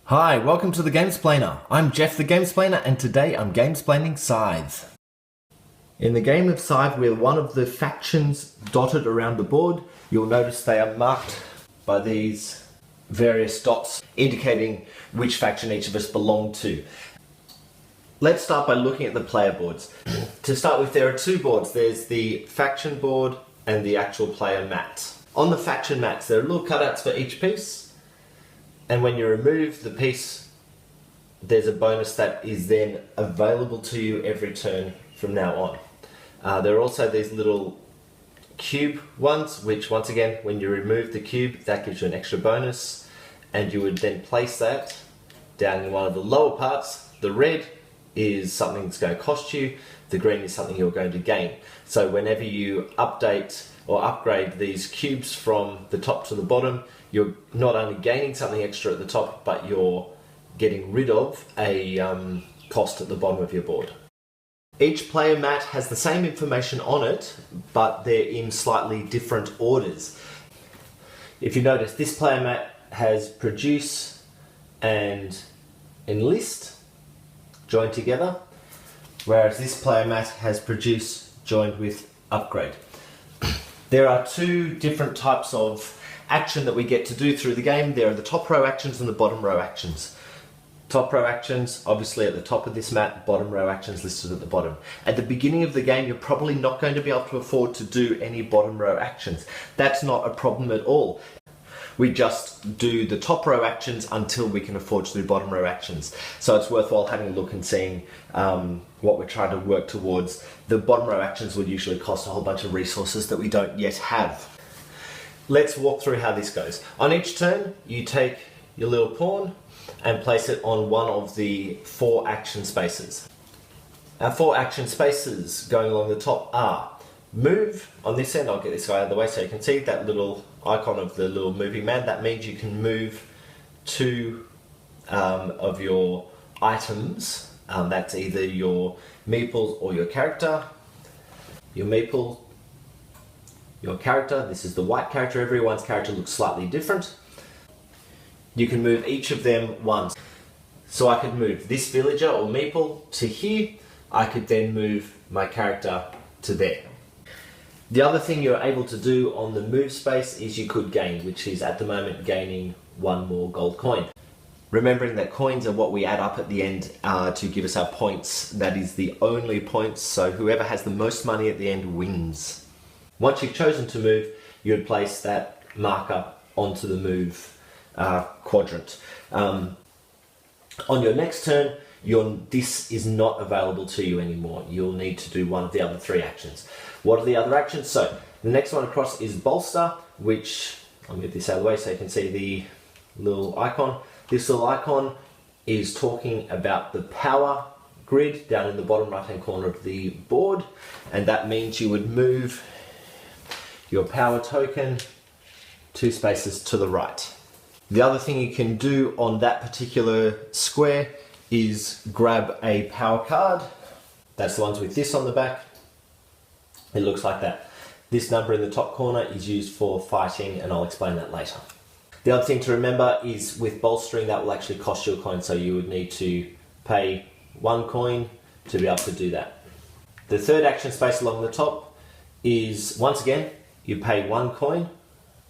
Hi, welcome to the Gamesplainer. I'm Jeff the Gamesplainer and today I'm gamesplaining Scythe. In the game of Scythe, we're one of the factions dotted around the board. You'll notice they are marked by these various dots indicating which faction each of us belong to. Let's start by looking at the player boards. To start with, there are two boards. There's the faction board and the actual player mat. On the faction mats, there are little cutouts for each piece. And when you remove the piece, there's a bonus that is then available to you every turn from now on. There are also these little cube ones, which once again, when you remove the cube, that gives you an extra bonus. And you would then place that down in one of the lower parts. The red is something that's going to cost you. The green is something you're going to gain. So whenever you update or upgrade these cubes from the top to the bottom, you're not only gaining something extra at the top, but you're getting rid of a cost at the bottom of your board. Each player mat has the same information on it, but they're in slightly different orders. If you notice, this player mat has produce and enlist joined together, whereas this player mat has produce joined with upgrade. There are two different types of action that we get to do through the game. There are the top row actions and the bottom row actions. Top row actions, obviously at the top of this mat, bottom row actions listed at the bottom. At the beginning of the game, you're probably not going to be able to afford to do any bottom row actions. That's not a problem at all. We just do the top row actions until we can afford to do bottom row actions. So it's worthwhile having a look and seeing what we're trying to work towards. The bottom row actions would usually cost a whole bunch of resources that we don't yet have. Let's walk through how this goes. On each turn, you take your little pawn and place it on one of the 4 action spaces. Our 4 action spaces going along the top are move. On this end, I'll get this guy out of the way so you can see that little icon of the little moving man. That means you can move 2 of your items. That's either your meeples or your character. Your meeple, your character. This is the white character. Everyone's character looks slightly different. You can move each of them once. So I could move this villager or meeple to here. I could then move my character to there. The other thing you're able to do on the move space is you could gain, which is at the moment gaining 1 more gold coin. Remembering that coins are what we add up at the end to give us our points. That is the only points, so whoever has the most money at the end wins. Once you've chosen to move, you would place that marker onto the move quadrant. On your next turn, this is not available to you anymore. You'll need to do one of the other 3 actions. What are the other actions? So the next one across is bolster, which I'll move this out of the way so you can see the little icon. This little icon is talking about the power grid down in the bottom right hand corner of the board, and that means you would move your power token 2 spaces to the right. The other thing you can do on that particular square is grab a power card. That's the ones with this on the back. It looks like that. This number in the top corner is used for fighting, and I'll explain that later. The other thing to remember is with bolstering, that will actually cost you a coin, so you would need to pay 1 coin to be able to do that. The third action space along the top is, once again, you pay 1 coin.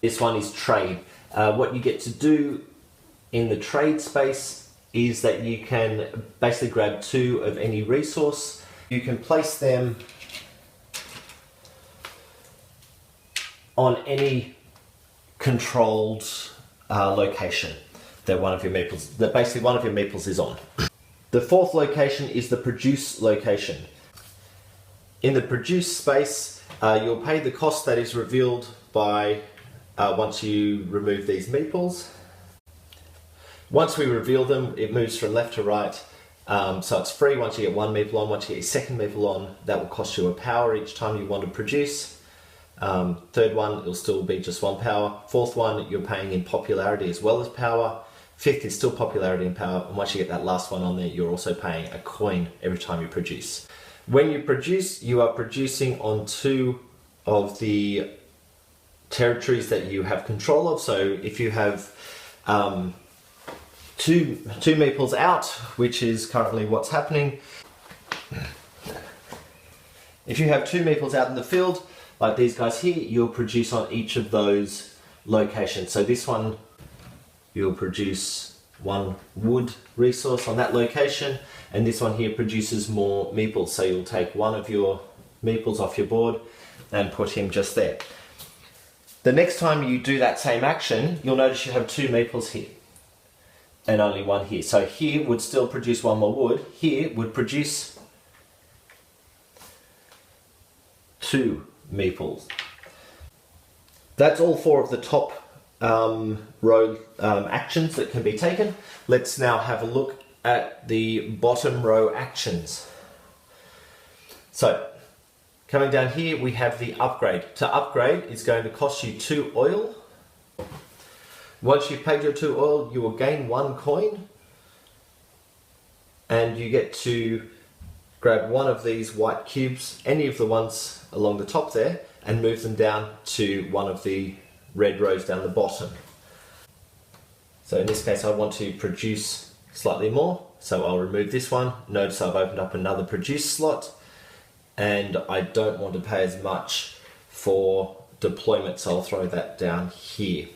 This one is trade. What you get to do in the trade space is that you can basically grab 2 of any resource. You can place them on any controlled location that one of your meeples is on. The 4th location is the produce location. In the produce space, you'll pay the cost that is revealed by once you remove these meeples. Once we reveal them, it moves from left to right. So it's free once you get 1 meeple on. Once you get your 2nd meeple on, that will cost you a power each time you want to produce. 3rd one, it'll still be just 1 power. 4th one, you're paying in popularity as well as power. 5th is still popularity and power. And once you get that last one on there, you're also paying a coin every time you produce. When you produce, you are producing on 2 of the territories that you have control of. So if you have two meeples out, which is currently what's happening. If you have two meeples out in the field, like these guys here, you'll produce on each of those locations. So this one, you'll produce one wood resource on that location, and this one here produces more meeples. So you'll take one of your meeples off your board and put him just there. The next time you do that same action, you'll notice you have two meeples here and only one here. So here would still produce one more wood, here would produce two meeples. That's all four of the top row actions that can be taken. Let's now have a look at the bottom row actions. So coming down here, we have the upgrade. To upgrade is going to cost you 2 oil. Once you've paid your 2 oil, you will gain 1 coin, and you get to grab one of these white cubes, any of the ones along the top there, and move them down to one of the red rows down the bottom. So in this case, I want to produce slightly more, so I'll remove this one. Notice I've opened up another produce slot, and I don't want to pay as much for deployment, so I'll throw that down here.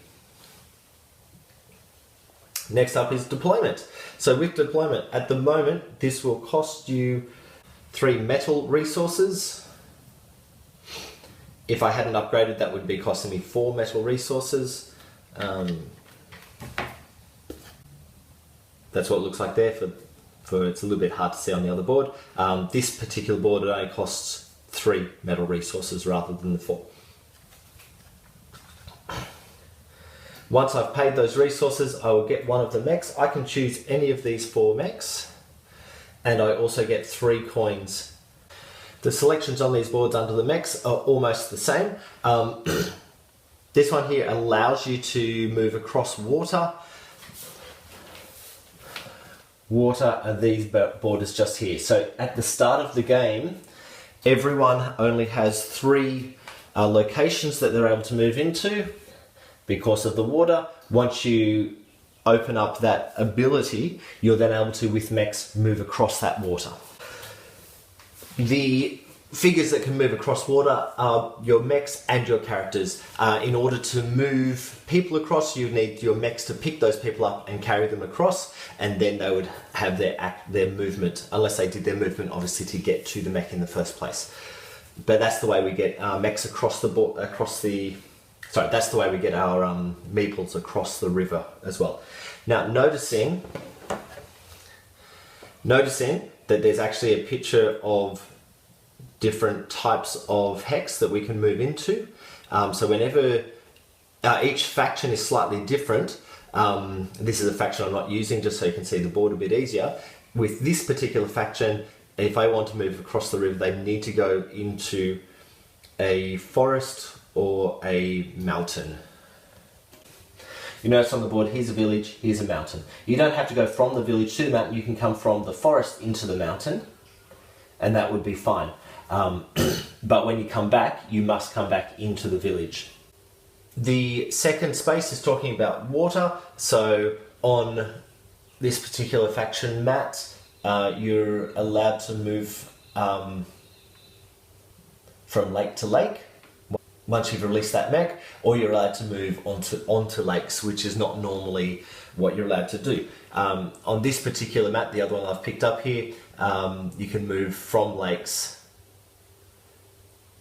Next up is deployment. So with deployment, at the moment, this will cost you 3 metal resources. If I hadn't upgraded, that would be costing me 4 metal resources. That's what it looks like there. For it's a little bit hard to see on the other board. This particular board, it only costs 3 metal resources rather than the 4. Once I've paid those resources, I will get one of the mechs. I can choose any of these 4 mechs, and I also get 3 coins. The selections on these boards under the mechs are almost the same. This one here allows you to move across water. Water are these borders just here. So at the start of the game, everyone only has 3 locations that they're able to move into because of the water. Once you open up that ability, you're then able to, with mechs, move across that water. The figures that can move across water are your mechs and your characters. In order to move people across, you need your mechs to pick those people up and carry them across, and then they would have their movement, unless they did their movement obviously to get to the mech in the first place. But that's the way we get mechs across the board, that's the way we get our meeples across the river as well. Now, noticing that there's actually a picture of different types of hex that we can move into. So whenever each faction is slightly different, this is a faction I'm not using just so you can see the board a bit easier. With this particular faction, if I want to move across the river, they need to go into a forest or a mountain. You notice on the board, here's a village, here's a mountain. You don't have to go from the village to the mountain, you can come from the forest into the mountain, and that would be fine. But when you come back, you must come back into the village. The second space is talking about water. So on this particular faction mat, you're allowed to move from lake to lake once you've released that mech, or you're allowed to move onto lakes, which is not normally what you're allowed to do. On this particular map, the other one I've picked up here, you can move from lakes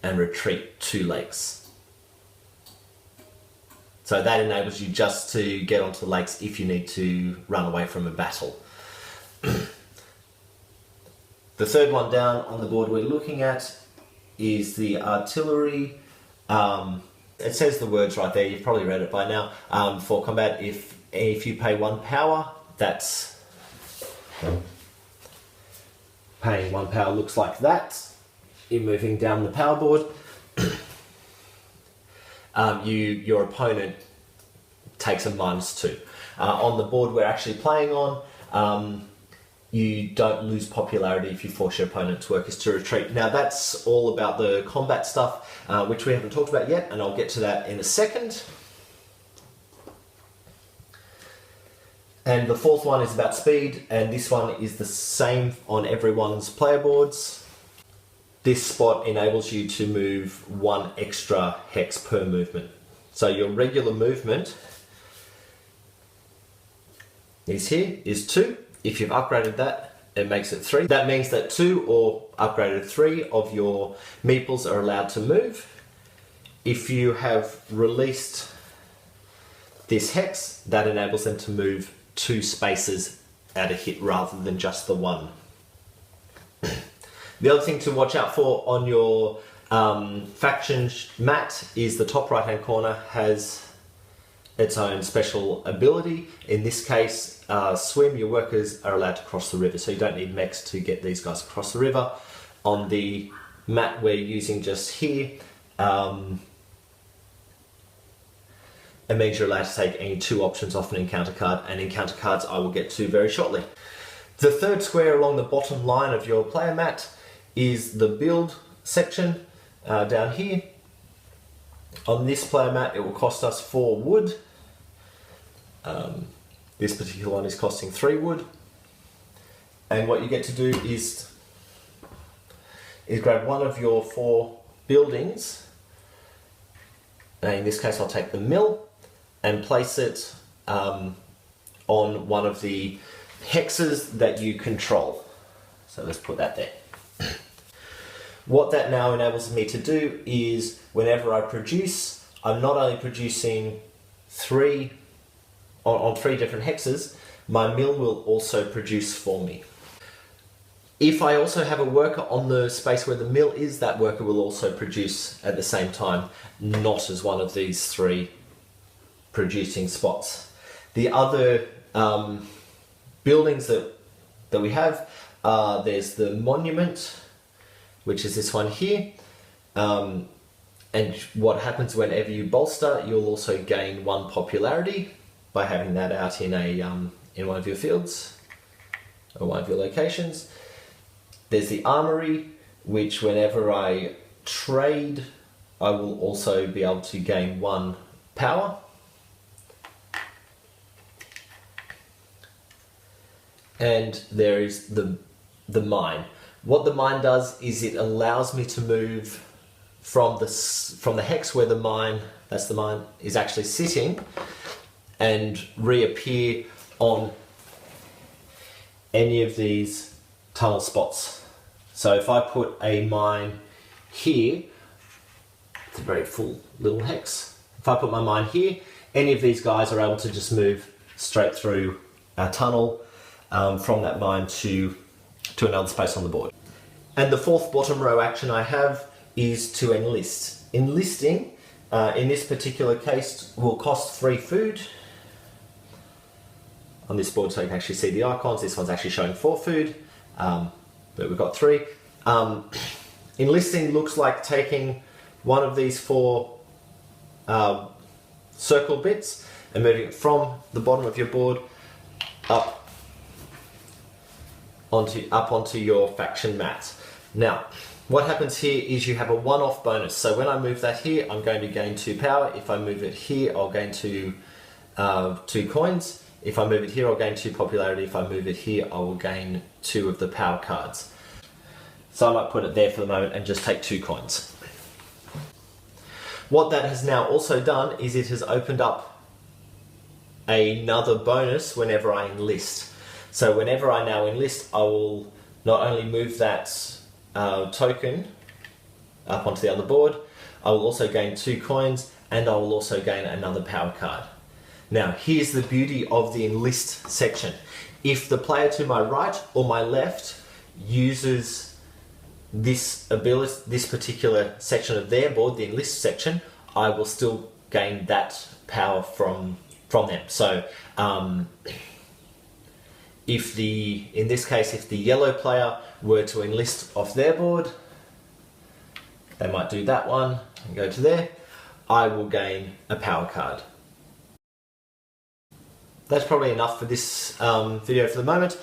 and retreat to lakes. So that enables you just to get onto the lakes if you need to run away from a battle. The third one down on the board we're looking at is the artillery. It says the words right there, you've probably read it by now. For combat, if you pay 1 power, that's paying 1 power looks like that. You're moving down the power board. Your opponent takes a -2. On the board we're actually playing on, you don't lose popularity if you force your opponent's workers to retreat. Now that's all about the combat stuff, which we haven't talked about yet, and I'll get to that in a second. And the fourth one is about speed, and this one is the same on everyone's player boards. This spot enables you to move one extra hex per movement. So your regular movement is here, is 2. If you've upgraded that, it makes it 3. That means that 2 or upgraded 3 of your meeples are allowed to move. If you have released this hex, that enables them to move 2 spaces at a hit rather than just the 1. The other thing to watch out for on your faction mat is the top right hand corner has its own special ability. In this case, swim, your workers are allowed to cross the river, so you don't need mechs to get these guys across the river. On the mat we're using just here, it means you're allowed to take any 2 options off an encounter card, and encounter cards I will get to very shortly. The third square along the bottom line of your player mat is the build section down here. On this player mat, it will cost us 4 wood. This particular one is costing 3 wood. And what you get to do is grab one of your 4 buildings. And in this case, I'll take the mill and place it on one of the hexes that you control. So let's put that there. What that now enables me to do is whenever I produce, I'm not only producing 3 on 3 different hexes, my mill will also produce for me. If I also have a worker on the space where the mill is, that worker will also produce at the same time, not as one of these 3 producing spots. The other buildings that we have, there's the monument, which is this one here. And what happens whenever you bolster, you'll also gain 1 popularity by having that out in one of your fields or one of your locations. There's the armory, which whenever I trade, I will also be able to gain 1 power. And there is the mine. What the mine does is it allows me to move from the hex where the mine, that's the mine, is actually sitting, and reappear on any of these tunnel spots. So if I put a mine here, it's a very full little hex. If I put my mine here, any of these guys are able to just move straight through a tunnel from that mine to another space on the board. And the 4th bottom row action I have is to enlist. Enlisting, in this particular case, will cost 3 food. On this board, so you can actually see the icons. This one's actually showing 4 food, but we've got 3. Enlisting looks like taking one of these 4 circle bits and moving it from the bottom of your board up onto your faction mat. Now, what happens here is you have a one-off bonus. So when I move that here, I'm going to gain 2 power. If I move it here, I'll gain 2 coins. If I move it here, I'll gain 2 popularity. If I move it here, I will gain 2 of the power cards. So I might put it there for the moment and just take 2 coins. What that has now also done is it has opened up another bonus whenever I enlist. So whenever I now enlist, I will not only move that token up onto the other board, I will also gain 2 coins, and I will also gain another power card. Now, here's the beauty of the enlist section. If the player to my right or my left uses this ability, this particular section of their board, the enlist section, I will still gain that power from them. So, in this case, if the yellow player were to enlist off their board, they might do that one and go to there, I will gain a power card. That's probably enough for this video for the moment.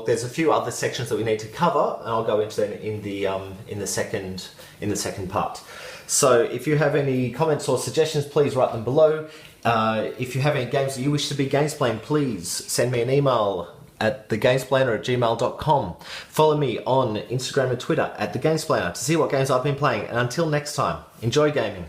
There's a few other sections that we need to cover, and I'll go into them in the second part. So if you have any comments or suggestions, please write them below. If you have any games that you wish to be gamesplayed, please send me an email at thegamesplainer@gmail.com. Follow me on Instagram and Twitter at thegamesplainer to see what games I've been playing. And until next time, enjoy gaming.